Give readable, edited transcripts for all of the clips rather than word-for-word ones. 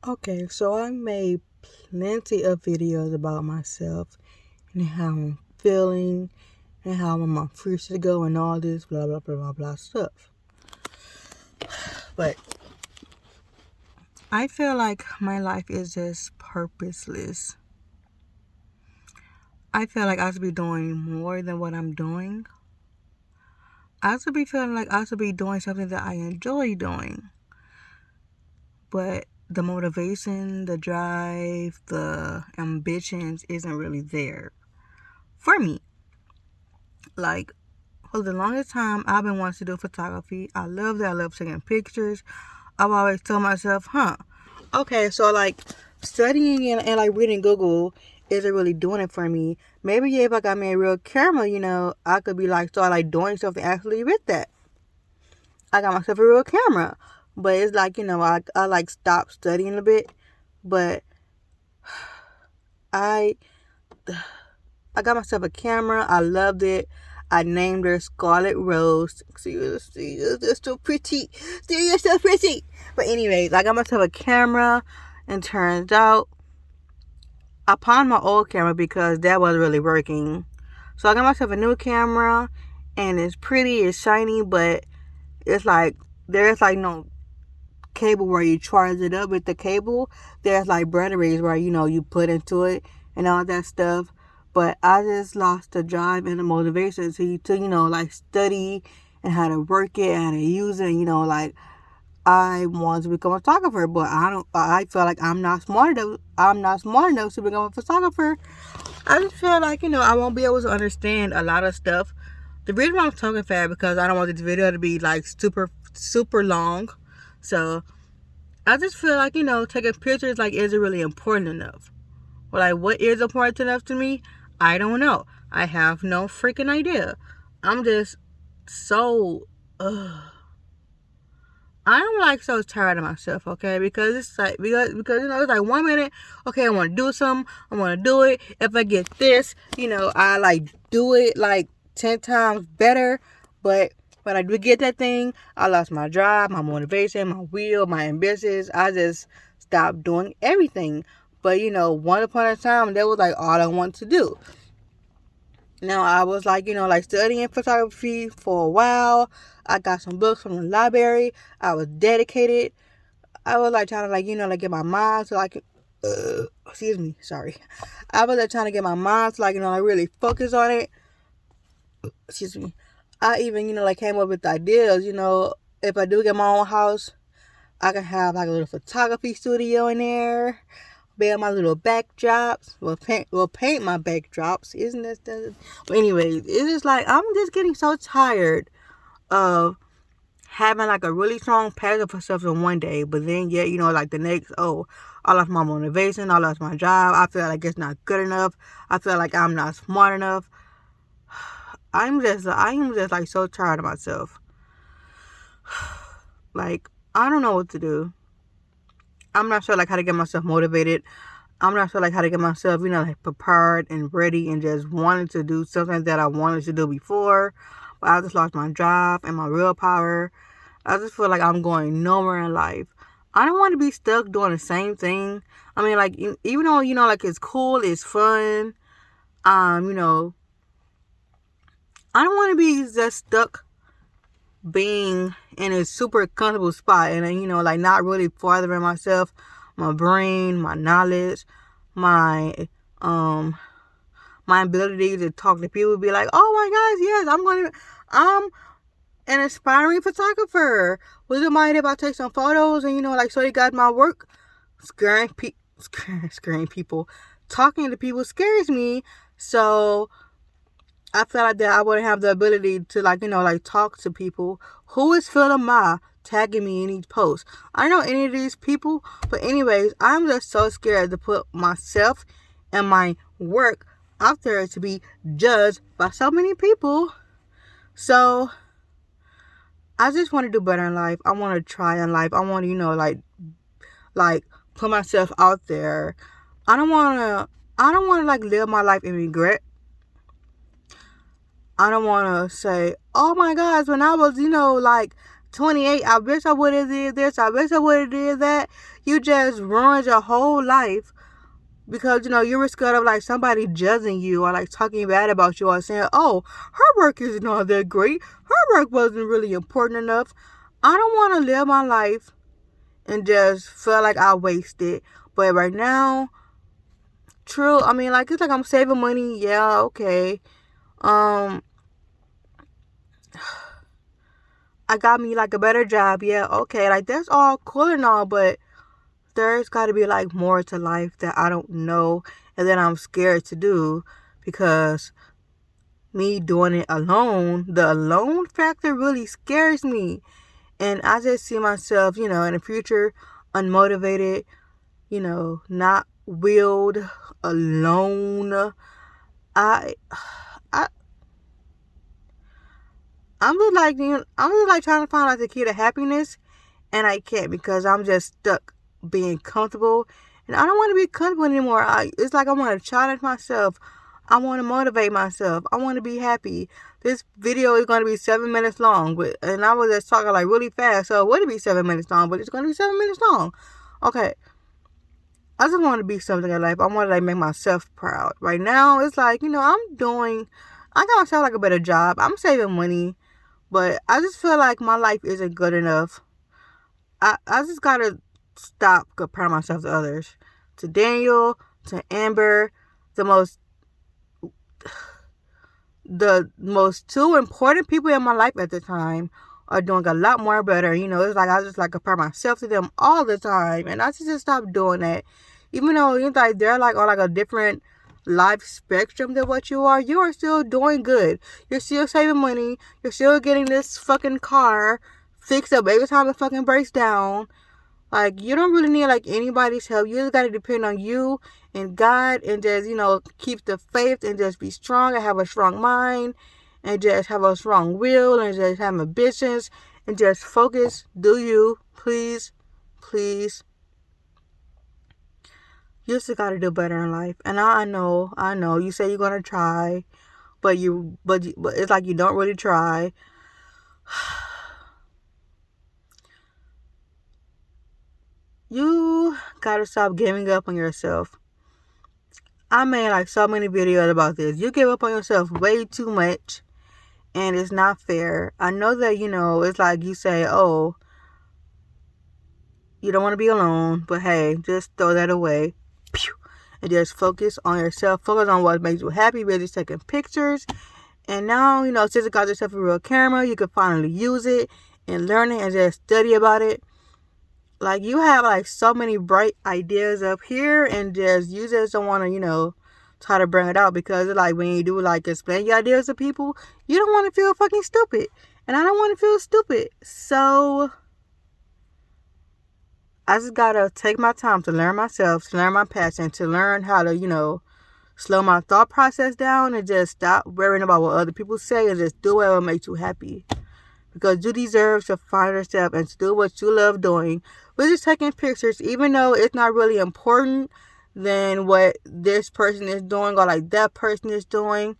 Okay, so I made plenty of videos about myself and how I'm feeling and how I'm on first to go and all this blah blah blah blah blah stuff. But I feel like my life is just purposeless. I feel like I should be doing more than what I'm doing. I should be feeling like I should be doing something that I enjoy doing. But the motivation, the drive, the ambitions isn't really there for me. Like, for the longest time, I've been wanting to do photography. I love that. I love taking pictures. I've always told myself, okay, so like studying and like reading Google isn't really doing it for me. Maybe if I got me a real camera, I could be like, start like doing something actually with that. I got myself a real camera. But it's like, I like stopped studying a bit. But I got myself a camera. I loved it. I named her Scarlet Rose. See, you're so pretty. See, you're so pretty. But anyways, I got myself a camera, and turns out I pawned my old camera because that wasn't really working. So I got myself a new camera, and it's pretty, it's shiny, but it's like there's like no cable where you charge it up with the cable. There's like batteries where you put into it and all that stuff. But I just lost the drive and the motivation to like study and how to work it and how to use it. Like I want to become a photographer, but I feel like I'm not smart enough. I'm not smart enough to become a photographer. I just feel like I won't be able to understand a lot of stuff. The reason why I'm talking fast because I don't want this video to be like super long. So I just feel like taking pictures like isn't really important enough. Or like what is important enough to me? I don't know. I have no freaking idea. I'm just so I'm like so tired of myself, okay? Because it's like because it's like 1 minute, okay, I want to do something, I want to do it. If I get this, I like do it like 10 times better. But when I do get that thing, I lost my drive, my motivation, my will, my ambitions. I just stopped doing everything. But once upon a time, that was like all I wanted to do. Now I was like, like studying photography for a while. I got some books from the library. I was dedicated. I was like trying to like get my mind to like excuse me, sorry. I was like trying to get my mind to like like really focus on it. Excuse me. I even like came up with ideas. If I do get my own house, I can have like a little photography studio in there. Build my little backdrops. Paint my backdrops. Isn't that? But anyways, it's just like I'm just getting so tired of having like a really strong passion for something one day, but then yet like the next, I lost my motivation. I lost my job. I feel like it's not good enough. I feel like I'm not smart enough. I am just like so tired of myself. Like I don't know what to do. I'm not sure like how to get myself motivated. I'm not sure like how to get myself, like prepared and ready and just wanted to do something that I wanted to do before. But I just lost my drive and my willpower. I just feel like I'm going nowhere in life. I don't want to be stuck doing the same thing. I mean, like even though like it's cool, it's fun. I don't want to be just stuck being in a super comfortable spot and like not really furthering myself, my brain, my knowledge, my my ability to talk to people, be like, oh my gosh, yes, I'm an aspiring photographer. Would you mind if I take some photos and like so you got my work? Scaring people, talking to people scares me. So I feel like that I wouldn't have the ability to like talk to people. Who is Phil Ma tagging me in each post? I don't know any of these people, but anyways, I'm just so scared to put myself and my work out there to be judged by so many people. So I just want to do better in life. I want to try in life. I want to like put myself out there. I don't want to like live my life in regret. I don't want to say, oh my gosh, when I was, like 28, I wish I would have did this, I wish I would have did that. You just ruined your whole life because, you were scared of, like, somebody judging you or, like, talking bad about you or saying, oh, her work is not that great. Her work wasn't really important enough. I don't want to live my life and just feel like I wasted. But right now, true, I mean, like, it's like I'm saving money. Yeah, okay. I got me, like, a better job. Yeah, okay. Like, that's all cool and all, but there's got to be, like, more to life that I don't know and that I'm scared to do because me doing it alone, the alone factor really scares me. And I just see myself, in the future, unmotivated, not willed, alone. I, I, I'm just like trying to find like the key to happiness, and I can't because I'm just stuck being comfortable, and I don't want to be comfortable anymore. It's like I want to challenge myself. I want to motivate myself. I want to be happy. This video is going to be 7 minutes long, and I was just talking like really fast, so it would be 7 minutes long, but it's going to be 7 minutes long. Okay. I just want to be something in life. I want to like make myself proud. Right now, it's like, I got myself like a better job. I'm saving money, but I just feel like my life isn't good enough. I just got to stop comparing myself to others. To Daniel, to Amber, the most two important people in my life at the time are doing a lot more better. It's like I just like compare myself to them all the time, and I just stop doing that. Even though like they're like on like a different life spectrum than what you are still doing good. You're still saving money. You're still getting this fucking car fixed up every time it fucking breaks down. Like, you don't really need like anybody's help. You just gotta depend on you and God and just, keep the faith and just be strong and have a strong mind and just have a strong will and just have ambitions and just focus. Do you, please, please. You just gotta do better in life. And I know, you say you're gonna try, but it's like you don't really try. You gotta stop giving up on yourself. I made like so many videos about this. You give up on yourself way too much, and it's not fair. I know that, it's like you say, oh, you don't want to be alone, but hey, just throw that away. And just focus on yourself. Focus on what makes you happy. Really taking pictures. And now, since you got yourself a real camera, you can finally use it and learn it and just study about it. Like, you have like so many bright ideas up here, and just you just don't want to, try to bring it out because it's like when you do like explain your ideas to people, you don't want to feel fucking stupid, and I don't want to feel stupid. So I just gotta take my time to learn myself, to learn my passion, to learn how to, slow my thought process down and just stop worrying about what other people say and just do whatever makes you happy. Because you deserve to find yourself and to do what you love doing. We're just taking pictures, even though it's not really important than what this person is doing or like that person is doing.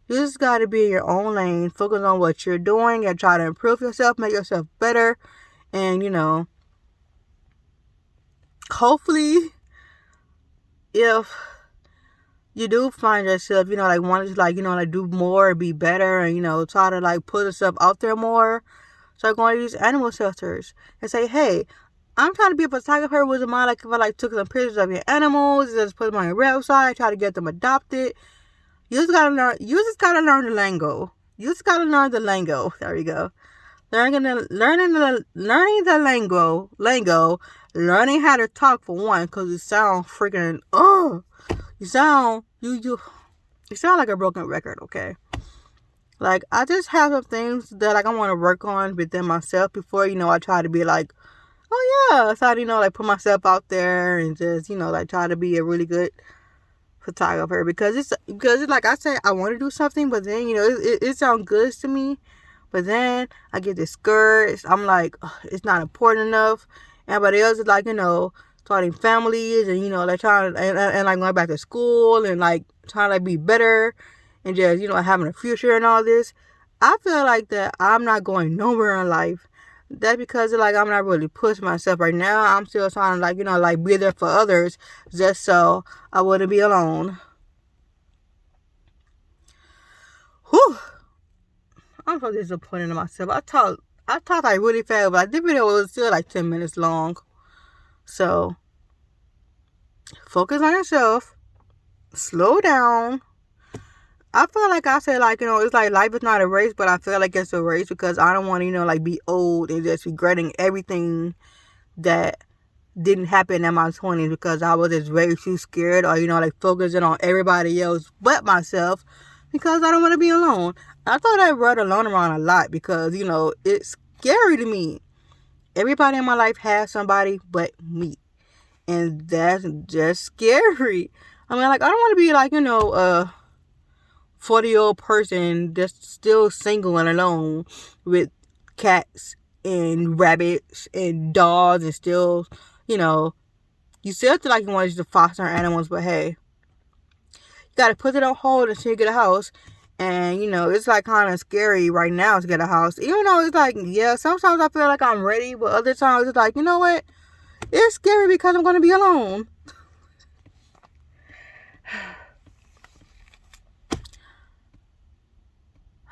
You just got to be in your own lane, focus on what you're doing and try to improve yourself, make yourself better. And, hopefully, if you do find yourself, like wanting to like do more, be better, and, try to like put yourself out there more. Start going to these animal shelters and say, hey, I'm trying to be a photographer. Would you mind like if I like took some pictures of your animals, just put them on your website, try to get them adopted? You just gotta learn the lingo. You just gotta learn the lingo. There we go. Learning the lingo, learning how to talk for one, because you sound freaking you sound like a broken record, okay? Like, I just have some things that like I want to work on within myself before, I try to be like, oh yeah, so I, like put myself out there and just, like try to be a really good photographer because it's like I say I want to do something, but then, it sounds good to me, but then I get discouraged. I'm like, it's not important enough. Everybody else is like, starting families and, like trying and like going back to school and like trying to like be better and just, having a future and all this. I feel like that I'm not going nowhere in life. That's because like I'm not really pushing myself right now. I'm still trying to like be there for others just so I wouldn't be alone. Whew. I'm so disappointed in myself. I talked like really fast, but like this video was still like 10 minutes long. So focus on yourself. Slow down. I feel like I said it's like life is not a race, but I feel like it's a race because I don't want to like be old and just regretting everything that didn't happen in my 20s because I was just way too scared or like focusing on everybody else but myself because I don't want to be alone. I thought I rode alone around a lot because it's scary to me. Everybody in my life has somebody but me, and that's just scary. I mean, like, I don't want to be like a 40-year-old person that's still single and alone with cats and rabbits and dogs and still, you still feel like you want to foster animals, but hey, you got to put it on hold until you get a house. And, it's like kind of scary right now to get a house. Even though it's like, yeah, sometimes I feel like I'm ready, but other times it's like, you know what? It's scary because I'm going to be alone.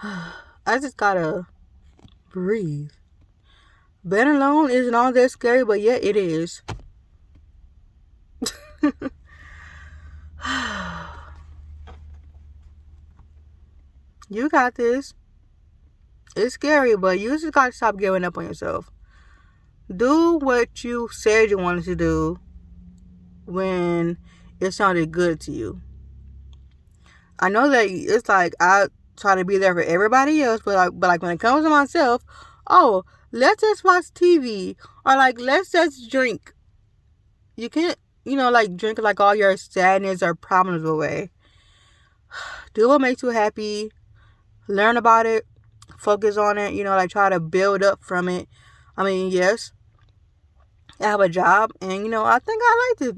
I just gotta breathe. Being alone isn't all that scary, but yet it is. You got this. It's scary, but you just gotta stop giving up on yourself. Do what you said you wanted to do when it sounded good to you. I know that it's like I try to be there for everybody else, but like when it comes to myself, oh, let's just watch TV or like let's just drink. You can't, like drink like all your sadness or problems away. Do what makes you happy. Learn about it. Focus on it. Like try to build up from it. I mean, yes, I have a job, and I think I like this.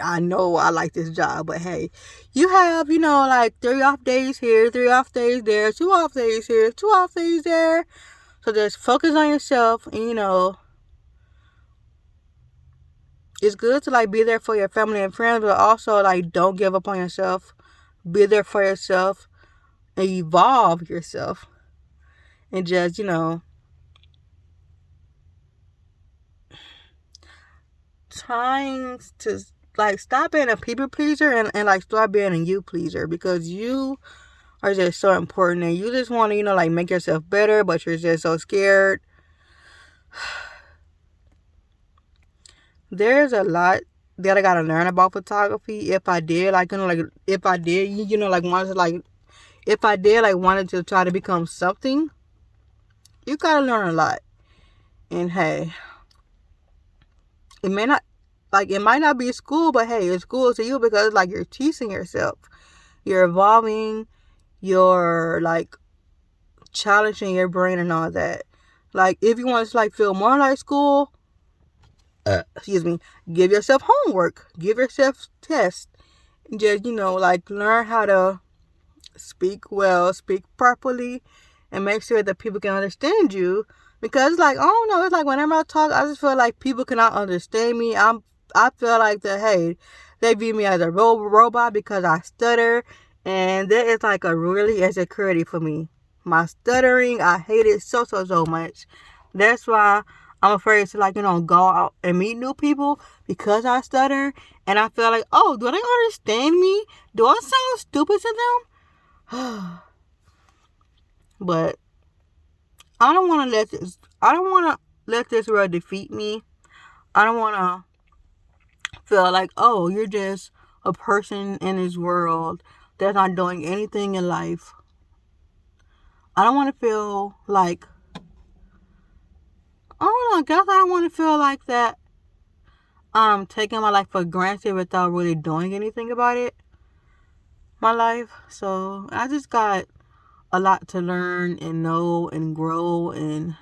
I know I like this job, but hey, you have like 3 off days here, 3 off days there, 2 off days here, 2 off days there. So just focus on yourself, and it's good to like be there for your family and friends, but also like don't give up on yourself. Be there for yourself and evolve yourself, and just trying to like stop being a people pleaser and like start being a you pleaser, because you are just so important and you just want to like make yourself better, but you're just so scared. There's a lot that I gotta learn about photography. If I did like if I did like wanted to like if I did like wanted to try to become something, you gotta learn a lot. And hey, it might not be school, but hey, it's school to you because like you're teaching yourself. You're evolving, you're like challenging your brain and all that. Like if you want to like feel more like school, give yourself homework, give yourself tests, and just like learn how to speak well, speak properly, and make sure that people can understand you. Because like I don't know, it's like whenever I talk, I just feel like people cannot understand me. I feel like that hey, they view me as a robot because I stutter, and that is like a really insecurity for me. My stuttering, I hate it so much. That's why I'm afraid to like go out and meet new people because I stutter, and I feel like, oh, do they understand me? Do I sound stupid to them? But I don't want to let this world defeat me. I don't want to feel like, oh, you're just a person in this world that's not doing anything in life. I don't want to feel like, I guess I don't want to feel like that I'm taking my life for granted without really doing anything about it. My life. So I just got a lot to learn and know and grow, and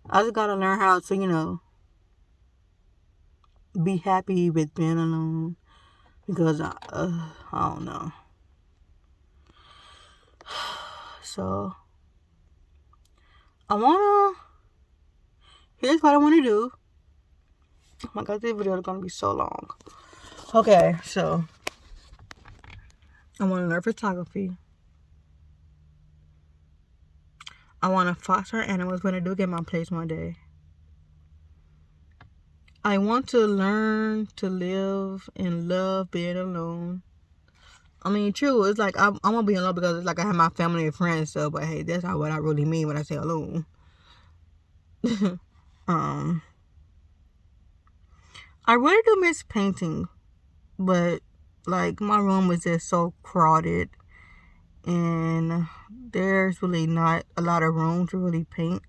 I just gotta learn how to, be happy with being alone, because I don't know. So I wanna here's what I want to do. Oh my god, this video is going to be so long. Okay, so I want to learn photography. I want to foster animals when I do get my place one day. I want to learn to live and love being alone. I mean, true, it's like I'm gonna be alone because it's like I have my family and friends, so, but hey, that's not what I really mean when I say alone. I really do miss painting, but like my room is just so crowded and there's really not a lot of room to really paint,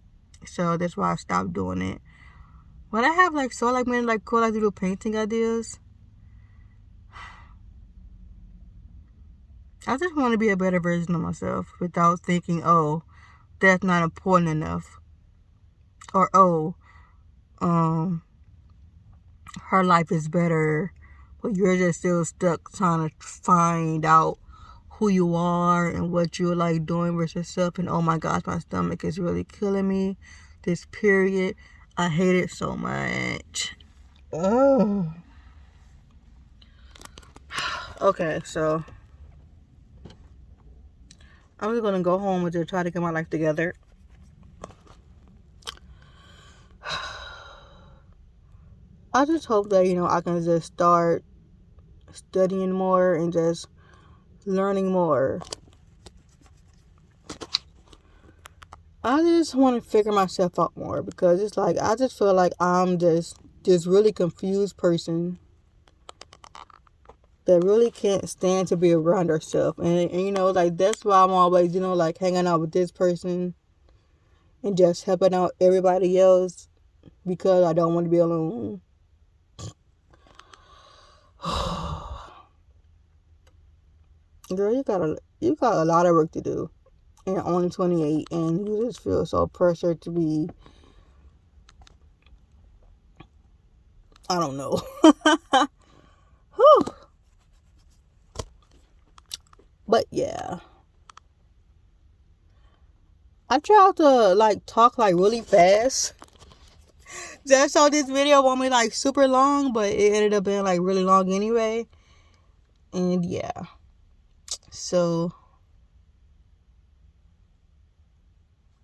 so that's why I stopped doing it. But I have like many like cool like little painting ideas. I just want to be a better version of myself without thinking, oh, that's not important enough, or oh, her life is better, but you're just still stuck trying to find out who you are and what you like doing with yourself. And oh my gosh, my stomach is really killing me this period. I hate it so much. Oh. Okay, so I'm just gonna go home and just try to get my life together. I just hope that, I can just start studying more and just learning more. I just want to figure myself out more because it's like I just feel like I'm just this really confused person that really can't stand to be around herself. And like that's why I'm always, like hanging out with this person and just helping out everybody else because I don't want to be alone. Girl, you got a lot of work to do. And you're only 28 and you just feel so pressured to be, I don't know. Whew. But yeah, I tried to like talk like really fast just so this video won't be like super long, but it ended up being like really long anyway. And yeah, so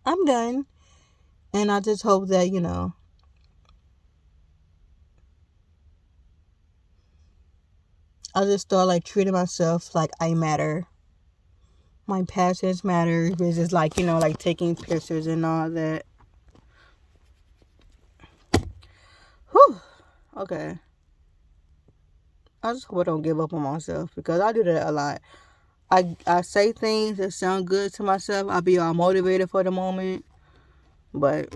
I'm done, and I just hope that I just start like treating myself like I matter. My passions matter. It's just like like taking pictures and all that. Whew. Okay. I just hope I don't give up on myself because I do that a lot. I say things that sound good to myself. I be all motivated for the moment, but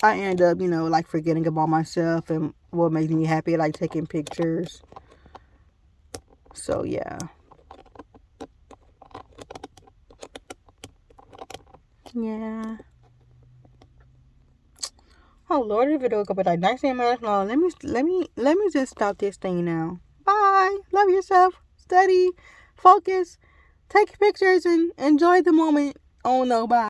I end up, like forgetting about myself and what makes me happy, like taking pictures. So yeah. Yeah. Oh Lord, the video could be like 19 minutes long. Let me just stop this thing now. Bye. Love yourself. Study. Focus. Take pictures and enjoy the moment. Oh no, bye.